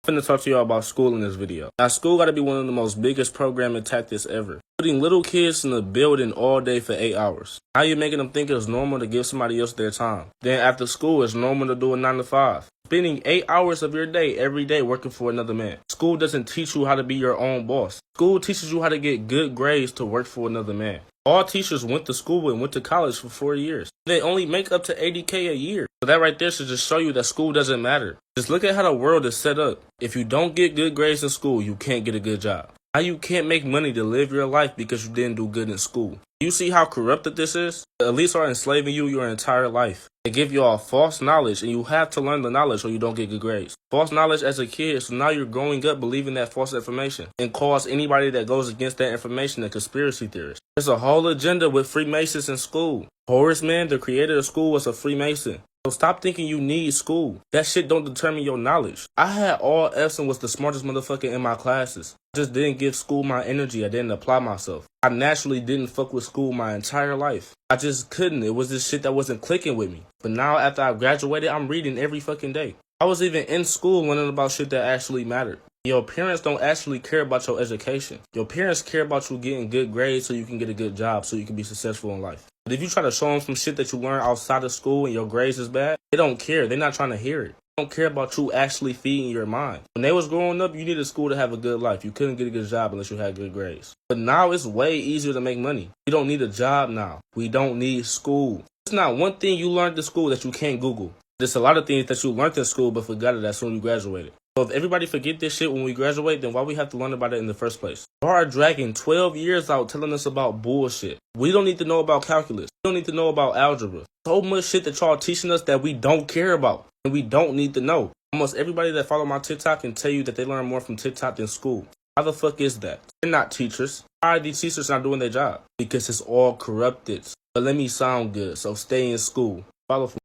I'm finna talk to y'all about school in this video. Now, school gotta be one of the most biggest programming tactics ever. Putting little kids in the building all day for 8 hours. Now you're making them think it's normal to give somebody else their time. Then after school, it's normal to do a 9 to 5. Spending 8 hours of your day every day working for another man. School doesn't teach you how to be your own boss. School teaches you how to get good grades to work for another man. All teachers went to school and went to college for 4 years. They only make up to $80K a year. So that right there should just show you that school doesn't matter. Just look at how the world is set up. If you don't get good grades in school, you can't get a good job. Now you can't make money to live your life because you didn't do good in school. You see how corrupted this is? The elites are enslaving you your entire life. They give you all false knowledge and you have to learn the knowledge or you don't get good grades. False knowledge as a kid, so now you're growing up believing that false information and calls anybody that goes against that information a conspiracy theorist. There's a whole agenda with Freemasons in school. Horace Mann, the creator of school, was a Freemason. So stop thinking you need school. That shit don't determine your knowledge. I had all F's and was the smartest motherfucker in my classes. I just didn't give school my energy. I didn't apply myself. I naturally didn't fuck with school my entire life. I just couldn't. It was this shit that wasn't clicking with me. But now after I graduated, I'm reading every fucking day. I was even in school learning about shit that actually mattered. Your parents don't actually care about your education. Your parents care about you getting good grades so you can get a good job so you can be successful in life. But if you try to show them some shit that you learn outside of school and your grades is bad, they don't care. They're not trying to hear it. They don't care about you actually feeding your mind. When they was growing up, you needed school to have a good life. You couldn't get a good job unless you had good grades. But now it's way easier to make money. We don't need a job now. We don't need school. It's not one thing you learned in school that you can't Google. There's a lot of things that you learned in school but forgot it as soon as you graduated. So if everybody forget this shit when we graduate, then why we have to learn about it in the first place? We are dragging 12 years out telling us about bullshit. We don't need to know about calculus. We don't need to know about algebra. So much shit that y'all teaching us that we don't care about and we don't need to know. Almost everybody that follow my TikTok can tell you that they learn more from TikTok than school. How the fuck is that? They're not teachers. Why are these teachers not doing their job? Because it's all corrupted. But let me sound good, so stay in school. Follow for